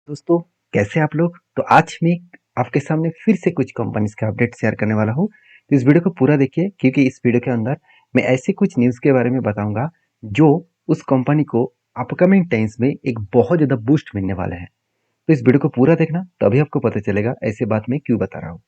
दोस्तों, कैसे आप लोग? तो आज मैं आपके सामने फिर से कुछ कंपनीज के अपडेट शेयर करने वाला हूँ। तो इस वीडियो को पूरा देखिए क्योंकि इस वीडियो के अंदर मैं ऐसे कुछ न्यूज़ के बारे में बताऊंगा जो उस कंपनी को अपकमिंग टाइम्स में एक बहुत ज़्यादा बूस्ट मिलने वाला है। तो इस वीडियो को पूरा देखना, तभी आपको पता चलेगा ऐसे बात मैं क्यों बता रहा हूँ।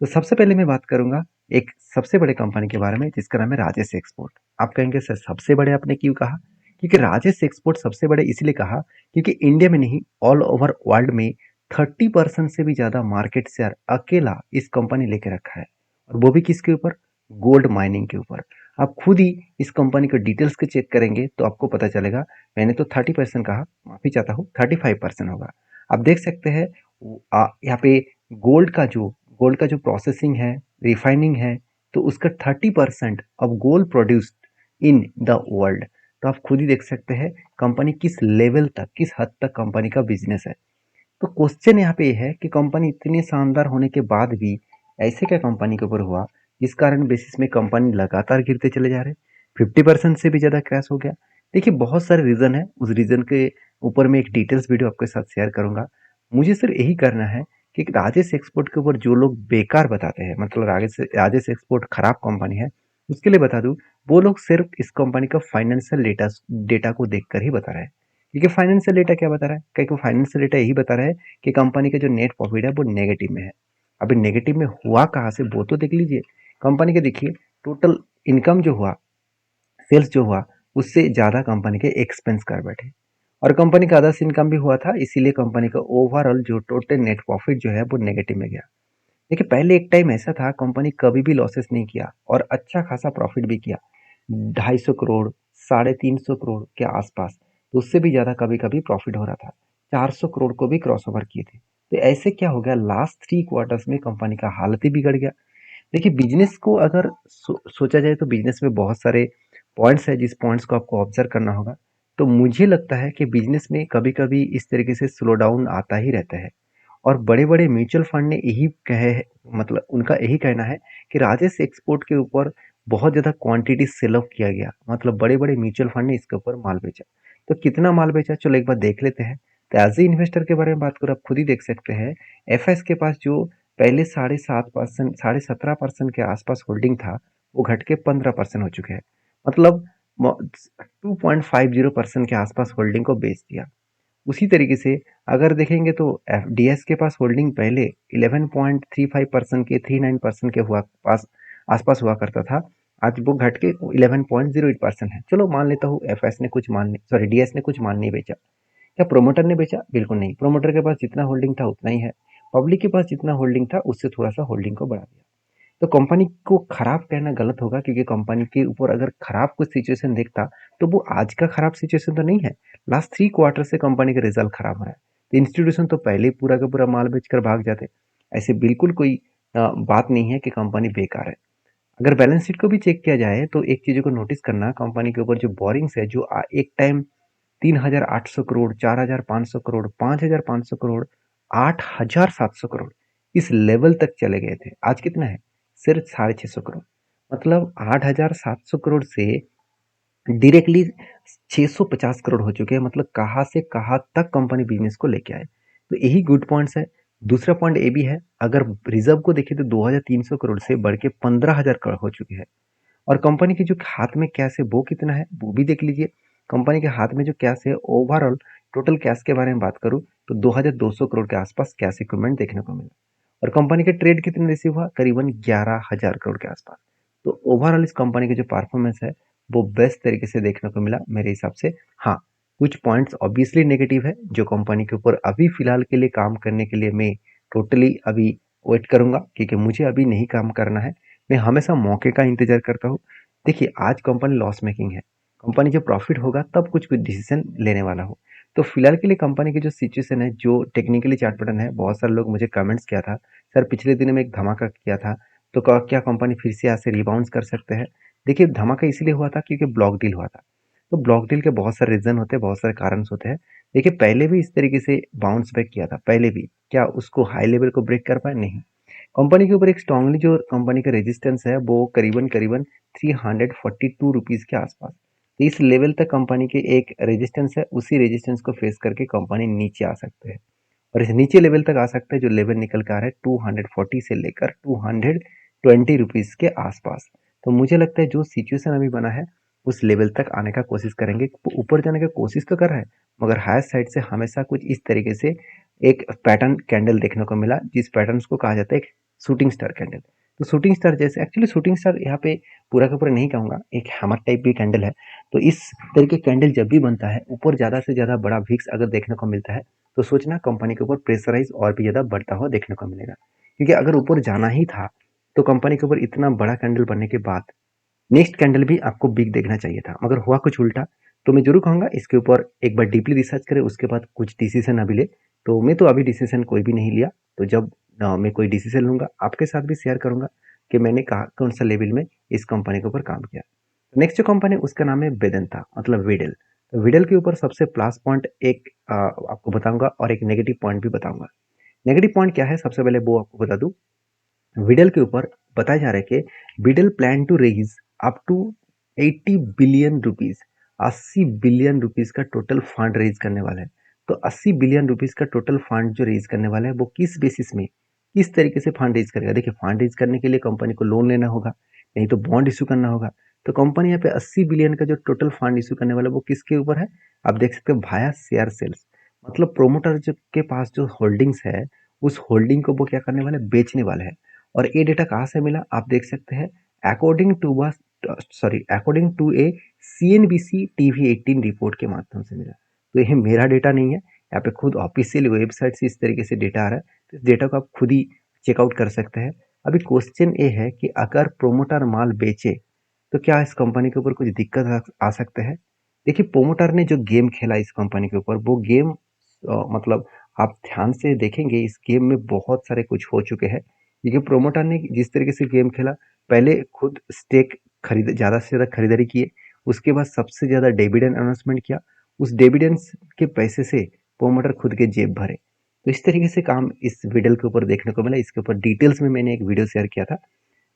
तो सबसे पहले मैं बात करूंगा एक सबसे बड़े कंपनी के बारे में जिसका नाम है राजेश एक्सपोर्ट। आप कहेंगे सर सबसे बड़े आपने क्यों कहा? क्योंकि राजेश एक्सपोर्ट सबसे बड़े इसलिए कहा क्योंकि इंडिया में नहीं, ऑल ओवर वर्ल्ड में 30% से भी ज्यादा मार्केट शेयर अकेला इस कंपनी लेके रखा है। और वो भी किसके ऊपर? गोल्ड माइनिंग के ऊपर। आप खुद ही इस कंपनी के डिटेल्स को चेक करेंगे तो आपको पता चलेगा। मैंने तो 30% कहा, माफी चाहता हूँ, 35% होगा। आप देख सकते हैं यहाँ पे गोल्ड का जो प्रोसेसिंग है, रिफाइनिंग है, तो उसका 30% of gold produced in the world. तो आप खुद ही देख सकते हैं कंपनी किस लेवल तक, किस हद तक कंपनी का बिजनेस है। तो क्वेश्चन यहाँ पे ये है कि कंपनी इतनी शानदार होने के बाद भी ऐसे क्या कंपनी के ऊपर हुआ जिस कारण बेसिस में कंपनी लगातार गिरते चले जा रहे? 50% से भी ज्यादा क्रैश हो गया। देखिए बहुत सारे रीजन है, उस रीजन के ऊपर मैं एक डिटेल्स वीडियो आपके साथ शेयर करूंगा। मुझे सिर्फ यही करना है कि राजेश एक्सपोर्ट के ऊपर जो लोग बेकार बताते हैं, मतलब राजेश एक्सपोर्ट खराब कंपनी है, उसके लिए बता दूं, वो लोग सिर्फ इस कंपनी का फाइनेंशियल डेटा डेटा को देखकर ही बता रहे हैं। क्योंकि फाइनेंशियल डेटा क्या बता रहा है? कहीं को फाइनेंशियल डेटा यही बता रहा है कि कंपनी का जो नेट प्रॉफिट है वो नेगेटिव में है। अभी नेगेटिव में हुआ कहाँ से वो तो देख लीजिए। कंपनी के देखिए टोटल इनकम जो हुआ, सेल्स जो हुआ, उससे ज्यादा कंपनी के एक्सपेंस कर बैठे। और कंपनी का अदर्स इनकम भी हुआ था, इसीलिए कंपनी का ओवरऑल जो टोटल नेट प्रॉफिट जो है वो नेगेटिव में गया। देखिए पहले एक टाइम ऐसा था कंपनी कभी भी लॉसेस नहीं किया और अच्छा खासा प्रॉफिट भी किया, 250 करोड़, 350 करोड़ के आसपास। तो उससे भी ज्यादा कभी कभी प्रॉफिट हो रहा था, 400 करोड़ को भी क्रॉस ओवर किए थे। तो ऐसे क्या हो गया, लास्ट 3 क्वार्टर्स में कंपनी का हालत ही बिगड़ गया। देखिए बिजनेस को अगर सोचा जाए तो बिजनेस में बहुत सारे पॉइंट्स है जिस पॉइंट्स को आपको ऑब्जर्व करना होगा। तो मुझे लगता है कि बिजनेस में कभी कभी इस तरीके से स्लो डाउन आता ही रहता है। और बड़े बड़े म्यूचुअल फंड ने यही कहे, मतलब उनका यही कहना है कि राजेश एक्सपोर्ट के ऊपर बहुत ज्यादा क्वांटिटी सेल ऑफ किया गया, मतलब बड़े बड़े म्यूचुअल फंड ने इसके ऊपर माल बेचा। तो कितना माल बेचा चलो एक बार देख लेते हैं। तो एज ए इन्वेस्टर के बारे में बात करो, आप खुद ही देख सकते हैं। एफ के पास जो पहले 7.5%, 17.5% के आसपास होल्डिंग था, वो घट के 15% हो चुके हैं। मतलब 2.50% के आसपास होल्डिंग को बेच दिया। उसी तरीके से अगर देखेंगे तो एफडीएस के पास होल्डिंग पहले 11.35% के 39% के हुआ पास आसपास हुआ करता था। आज वो घट के 11.08% है। चलो मान लेता हूँ एफएस ने कुछ मान, सॉरी डीएस ने कुछ मान नहीं बेचा। क्या प्रोमोटर ने बेचा? बिल्कुल नहीं, प्रोमोटर के पास जितना होल्डिंग था उतना ही है। पब्लिक के पास जितना होल्डिंग था उससे थोड़ा सा होल्डिंग को बढ़ा दिया। तो कंपनी को खराब कहना गलत होगा क्योंकि कंपनी के ऊपर अगर खराब कुछ सिचुएशन देखता तो वो आज का खराब सिचुएशन तो नहीं है। लास्ट 3 क्वार्टर से कंपनी का रिजल्ट खराब हो रहा है। तो इंस्टीट्यूशन तो पहले ही पूरा का पूरा माल बेचकर भाग जाते। ऐसे बिल्कुल कोई बात नहीं है कि कंपनी बेकार है। अगर बैलेंस शीट को भी चेक किया जाए तो एक चीज को नोटिस करना, कंपनी के ऊपर जो बोरिंग्स है, जो एक टाइम 3,800 करोड़, 4,500 करोड़, 5,500 करोड़, 8,700 करोड़, इस लेवल तक चले गए थे। आज कितना है? सिर्फ 650 करोड़। मतलब 8,700 करोड़ से डायरेक्टली 650 करोड़ हो चुके हैं। मतलब कहाँ से कहाँ तक कंपनी बिजनेस को लेके आए। तो यही गुड पॉइंट्स है। दूसरा पॉइंट ये भी है, अगर रिजर्व को देखें तो 2,300 करोड़ से बढ़ के 15,000 करोड़ हो चुके हैं। और कंपनी के जो हाथ में कैश है वो कितना है वो भी देख लीजिए। कंपनी के हाथ में जो कैश है, ओवरऑल टोटल कैश के बारे में बात करूं तो 2,200 करोड़ के आसपास कैश इक्विपमेंट देखने को मिला। और कंपनी के ट्रेड कितने रिसीव हुआ? करीबन 11,000 करोड़ के आसपास। तो ओवरऑल इस कंपनी की जो परफॉर्मेंस है वो बेस्ट तरीके से देखने को मिला मेरे हिसाब से। हाँ, कुछ पॉइंट्स ऑब्वियसली नेगेटिव है जो कंपनी के ऊपर अभी फिलहाल के लिए काम करने के लिए मैं टोटली अभी वेट करूंगा, क्योंकि मुझे अभी नहीं काम करना है। मैं हमेशा मौके का इंतजार करता हूँ। देखिए आज कंपनी लॉस मेकिंग है, कंपनी जब प्रॉफिट होगा तब कुछ कुछ डिसीजन लेने वाला हो। तो फिलहाल के लिए कंपनी की जो सिचुएशन है, जो टेक्निकली चार्ट पैटर्न है, बहुत सारे लोग मुझे कमेंट्स किया था सर पिछले दिन में एक धमाका किया था, तो क्या कंपनी फिर से यहाँ से रिबाउंड कर सकते हैं? देखिए धमाका इसीलिए हुआ था क्योंकि ब्लॉक डील हुआ था। तो ब्लॉक डील के बहुत सारे रीजन होते हैं, बहुत सारे कारण होते हैं। देखिए पहले भी इस तरीके से बाउंस बैक किया था, पहले भी क्या उसको हाई लेवल को ब्रेक कर पाए? नहीं। कंपनी के ऊपर एक स्ट्रांगली जो कंपनी का रेजिस्टेंस है वो करीबन करीबन 342 रुपीज के आसपास। तो इस लेवल तक कंपनी के एक रेजिस्टेंस है, उसी रेजिस्टेंस को फेस करके कंपनी नीचे आ सकते हैं। और इस नीचे लेवल तक आ सकता है जो लेवल निकल कर आ रहा है 240 से लेकर 220 रुपीज़ के आसपास। तो मुझे लगता है जो सिचुएशन अभी बना है उस लेवल तक आने का कोशिश करेंगे। ऊपर जाने का कोशिश तो कर रहा है मगर हायर साइड से हमेशा कुछ इस तरीके से एक पैटर्न कैंडल देखने को मिला जिस पैटर्न को कहा जाता है एक शूटिंग स्टार कैंडल। तो शूटिंग स्टार जैसे एक्चुअली शूटिंग स्टार यहाँ पे पूरा का पूरा नहीं कहूँगा, एक हैमर टाइप भी कैंडल है। तो इस तरीके कैंडल जब भी बनता है ऊपर ज़्यादा से ज़्यादा बड़ा विक्स अगर देखने को मिलता है तो सोचना कंपनी के ऊपर प्रेशराइज और भी ज़्यादा बढ़ता हुआ देखने को मिलेगा। क्योंकि अगर ऊपर जाना ही था तो कंपनी के ऊपर इतना बड़ा कैंडल बनने के बाद नेक्स्ट कैंडल भी आपको बिग देखना चाहिए था मगर हुआ कुछ उल्टा। तो मैं जरूर कहूँगा इसके ऊपर एक बार डीपली रिसर्च करें उसके बाद कुछ डिसीजन अभी ले। तो मैं तो अभी डिसीजन कोई भी नहीं लिया। तो जब मैं कोई डिसीजन लूँगा आपके साथ भी शेयर करूँगा कि मैंने कहा कौन सा लेवल में इस कंपनी के ऊपर काम किया। नेक्स्ट जो कंपनी उसका नाम है वेदांता मतलब विडल। तो विडल के ऊपर सबसे प्लस पॉइंट एक आपको बताऊंगा और एक नेगेटिव पॉइंट भी बताऊंगा। नेगेटिव पॉइंट क्या है सबसे पहले वो आपको बता दूं। विडल के ऊपर बताया जा रहा है कि विडल plan to raise up to 80 billion rupees, 80 billion rupees का टोटल फंड रेज करने वाला है। तो 80 बिलियन रुपीज का टोटल फंड जो रेज करने वाला है वो किस बेसिस में किस तरीके से फंड रेज करेगा। देखिए फंड रेज करने के लिए कंपनी को लोन लेना होगा, नहीं तो बॉन्ड इशू करना होगा। तो कंपनी यहाँ पे 80 बिलियन का जो टोटल फंड इशू करने वाला है वो किसके ऊपर है, आप देख सकते हो भाया शेयर सेल्स। मतलब प्रोमोटर के पास जो होल्डिंग्स है उस होल्डिंग को वो क्या करने वाले बेचने वाले हैं। और ये डेटा कहाँ से मिला आप देख सकते हैं, according to according to a CNBC TV18 report के माध्यम से मिला। तो ये मेरा डेटा नहीं है, यहाँ पे खुद ऑफिशियल वेबसाइट से इस तरीके से डेटा आ रहा है। तो इस डेटा को आप खुद ही चेकआउट कर सकते हैं। अभी क्वेश्चन ये है कि अगर प्रोमोटर माल बेचे तो क्या इस कंपनी के ऊपर कुछ दिक्कत आ सकते हैं। देखिए प्रोमोटर ने जो गेम खेला इस कंपनी के ऊपर वो गेम मतलब आप ध्यान से देखेंगे इस गेम में बहुत सारे कुछ हो चुके हैं। क्योंकि प्रोमोटर ने जिस तरीके से गेम खेला, पहले खुद स्टेक खरीद ज़्यादा से ज़्यादा खरीदारी किए, उसके बाद सबसे ज़्यादा डिविडेंड अनाउंसमेंट किया, उस डिविडेंड्स के पैसे से प्रोमोटर खुद के जेब भरे। तो इस तरीके से काम इस विडल के ऊपर देखने को मिला। इसके ऊपर डिटेल्स में मैंने एक वीडियो शेयर किया था,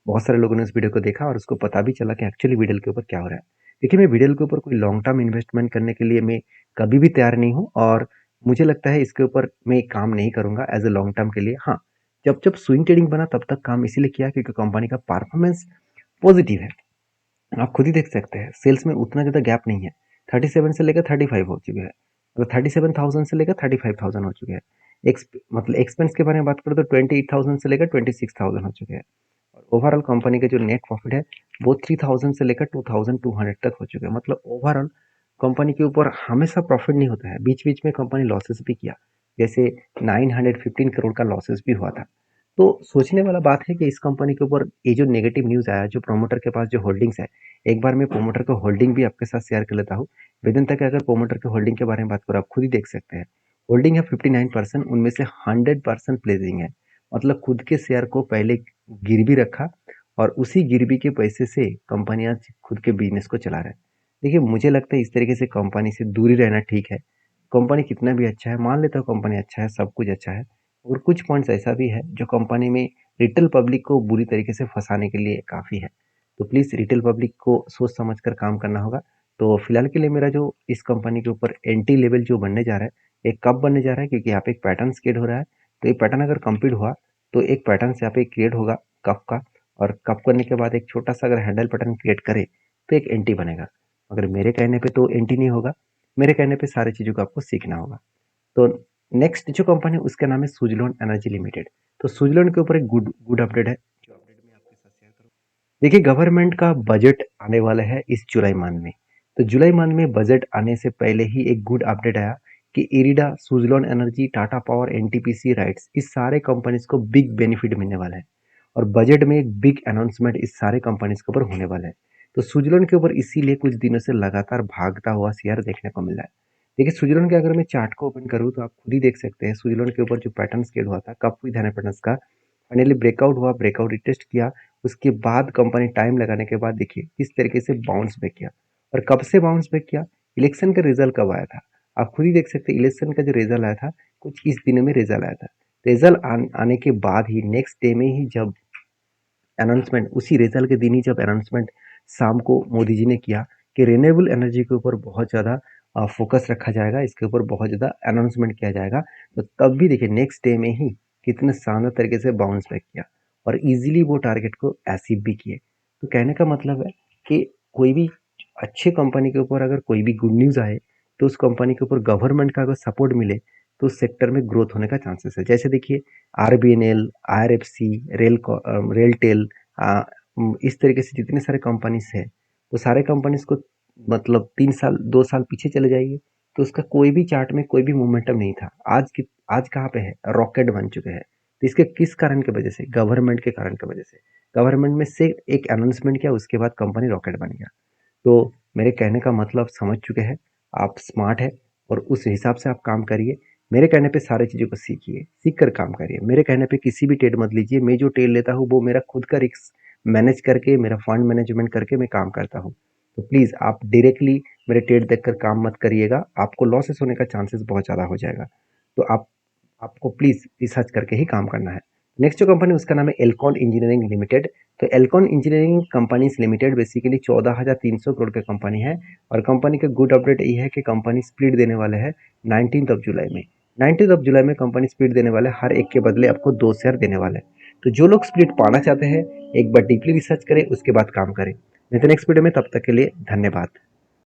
बहुत सारे लोगों ने उस वीडियो को देखा और उसको पता भी चला कि एक्चुअली विडल के ऊपर क्या हो रहा है। देखिए मैं विडल के ऊपर कोई लॉन्ग टर्म इन्वेस्टमेंट करने के लिए मैं कभी भी तैयार नहीं हूँ और मुझे लगता है इसके ऊपर मैं काम नहीं करूंगा एज ए लॉन्ग टर्म के लिए। हाँ, जब जब स्विंग ट्रेडिंग बना तब तक काम इसीलिए किया क्योंकि कंपनी का परफॉर्मेंस पॉजिटिव है। आप खुद ही देख सकते हैं सेल्स में उतना ज़्यादा गैप नहीं है, 37 से लेकर 35 हो चुके हैं। तो 37,000 से लेकर 35,000 हो चुके हैं। मतलब एक्सपेंस के बारे में बात करें तो 28,000 से लेकर 26,000 हो चुके हैं। और ओवरऑल कंपनी का जो नेट प्रॉफिट है वो 3,000 से लेकर 2,200 तक हो चुके हैं। मतलब ओवरऑल कंपनी के ऊपर हमेशा प्रॉफिट नहीं होता है, बीच बीच में कंपनी लॉसेस भी किया, जैसे 915 करोड़ का लॉसेस भी हुआ था। तो सोचने वाला बात है कि इस कंपनी के ऊपर ये जो नेगेटिव न्यूज़ आया जो प्रोमोटर के पास जो होल्डिंग्स है, एक बार मैं प्रोमोटर का होल्डिंग भी आपके साथ शेयर कर लेता हूँ। वेदांता के अगर प्रोमोटर के होल्डिंग के बारे में बात करो आप खुद ही देख सकते हैं। होल्डिंग है 59%, उनमें से 100% प्लेजिंग है। मतलब खुद के शेयर को पहले गिरवी रखा और उसी गिरवी के पैसे से कंपनी आज खुद के बिजनेस को चला रहा है। देखिए मुझे लगता है इस तरीके से कंपनी से दूरी रहना ठीक है। कंपनी कितना भी अच्छा है, मान लेता हूँ कंपनी अच्छा है, सब कुछ अच्छा है, और कुछ पॉइंट्स ऐसा भी है जो कंपनी में रिटेल पब्लिक को बुरी तरीके से फंसाने के लिए काफ़ी है। तो प्लीज़ रिटेल पब्लिक को सोच समझ कर काम करना होगा। तो फिलहाल के लिए मेरा जो इस कंपनी के ऊपर एंटी लेवल जो बनने जा रहा है, एक कब बनने जा रहा है क्योंकि यहाँ पे एक पैटर्न क्रिएट हो रहा है। तो ये पैटर्न अगर कंप्लीट हुआ तो एक पैटर्न से यहाँ पे क्रिएट होगा कप का, और कप करने के बाद एक छोटा सा अगर हैंडल पैटर्न क्रिएट करे तो एक एंटी बनेगा। मगर मेरे कहने पे तो एंटी नहीं होगा, मेरे कहने पे सारी चीज़ों को आपको सीखना होगा। तो नेक्स्ट जो कंपनी है उसका नाम है सुजलोन एनर्जी लिमिटेड। तो सुजलोन के ऊपर एक गुड गुड अपडेट है जो अपडेट मैं आपके साथ शेयर करूँ। देखिए गवर्नमेंट का बजट आने वाला है इस जुलाई मंथ में। तो जुलाई मंथ में बजट आने से पहले ही एक गुड अपडेट आया कि IREDA, Suzlon energy, Tata power, NTPC RITES, इस सारे कंपनीज को बिग बेनिफिट मिलने वाला है। और बजट में एक बिग अनाउंसमेंट इस सारे कंपनीज के ऊपर होने वाला है। तो सुजलोन के ऊपर इसीलिए कुछ दिनों से लगातार भागता हुआ शेयर देखने को मिल रहा है। देखिए सुजलोन के अगर मैं चार्ट को ओपन करूँ तो आप खुद ही देख सकते हैं सुजलोन के ऊपर जो पैटर्न स्केल हुआ था कप विद हैंड पैटर्न्स का, फाइनली ब्रेकआउट हुआ, ब्रेकआउट रिटेस्ट किया। उसके बाद कंपनी टाइम लगाने के बाद देखिए किस तरीके से बाउंस बैक किया। और कब से बाउंस बैक किया, इलेक्शन का रिजल्ट कब आया था आप खुद ही देख सकते हैं। इलेक्शन का जो रिजल्ट आया था कुछ इस दिनों में रिजल्ट आया था। रिजल्ट आने के बाद ही नेक्स्ट डे में ही जब अनाउंसमेंट, उसी रिजल्ट के दिन ही जब अनाउंसमेंट शाम को मोदी जी ने किया कि रिन्यूएबल एनर्जी के ऊपर बहुत ज़्यादा फोकस रखा जाएगा, इसके ऊपर बहुत ज़्यादा अनाउंसमेंट किया जाएगा। तो तब भी देखिए नेक्स्ट डे में ही कितने शानदार तरीके से बाउंस बैक किया और इजीली वो टारगेट को अचीव भी किए। तो कहने का मतलब है कि कोई भी अच्छे कंपनी के ऊपर अगर कोई भी गुड न्यूज़ आए तो उस कंपनी के ऊपर गवर्नमेंट का अगर सपोर्ट मिले तो उस सेक्टर में ग्रोथ होने का चांसेस है। जैसे देखिए आरबीएनएल, आरएफसी, रेलटेल, इस तरीके से जितने सारे कंपनीज है वो सारे कंपनीज को मतलब 3 साल 2 साल पीछे चले जाइए तो उसका कोई भी चार्ट में कोई भी मोमेंटम नहीं था। आज कहाँ पे है, रॉकेट बन चुके हैं। तो इसके किस कारण की वजह से, गवर्नमेंट के कारण की वजह से। गवर्नमेंट में से एक अनाउंसमेंट किया, उसके बाद कंपनी रॉकेट बन गया। तो मेरे कहने का मतलब समझ चुके हैं, आप स्मार्ट है और उस हिसाब से आप काम करिए। मेरे कहने पे सारी चीज़ों को सीखिए, सीख कर काम करिए। मेरे कहने पे किसी भी ट्रेड मत लीजिए। मैं जो ट्रेड लेता हूँ वो मेरा खुद का रिस्क मैनेज करके, मेरा फंड मैनेजमेंट करके मैं काम करता हूँ। तो प्लीज़ आप डायरेक्टली मेरे ट्रेड देखकर काम मत करिएगा, आपको लॉसेस होने का चांसेस बहुत ज़्यादा हो जाएगा। तो आपको प्लीज़ रिसर्च करके ही काम करना है। नेक्स्ट जो कंपनी उसका नाम है एल्कॉन इंजीनियरिंग लिमिटेड। तो Alcon engineering companies limited basically 14,300 crore की कंपनी है और कंपनी का गुड अपडेट ये है कि कंपनी स्प्लिट देने वाले हैं 19 जुलाई में। 19 जुलाई में कंपनी स्प्लिट देने वाले, हर एक के बदले आपको 2 शेयर देने वाले हैं। तो जो लोग स्प्लिट पाना चाहते हैं एक बार डीपली रिसर्च करें, उसके बाद काम करें। नहीं तो नेक्स्ट वीडियो में, तब तक के लिए धन्यवाद।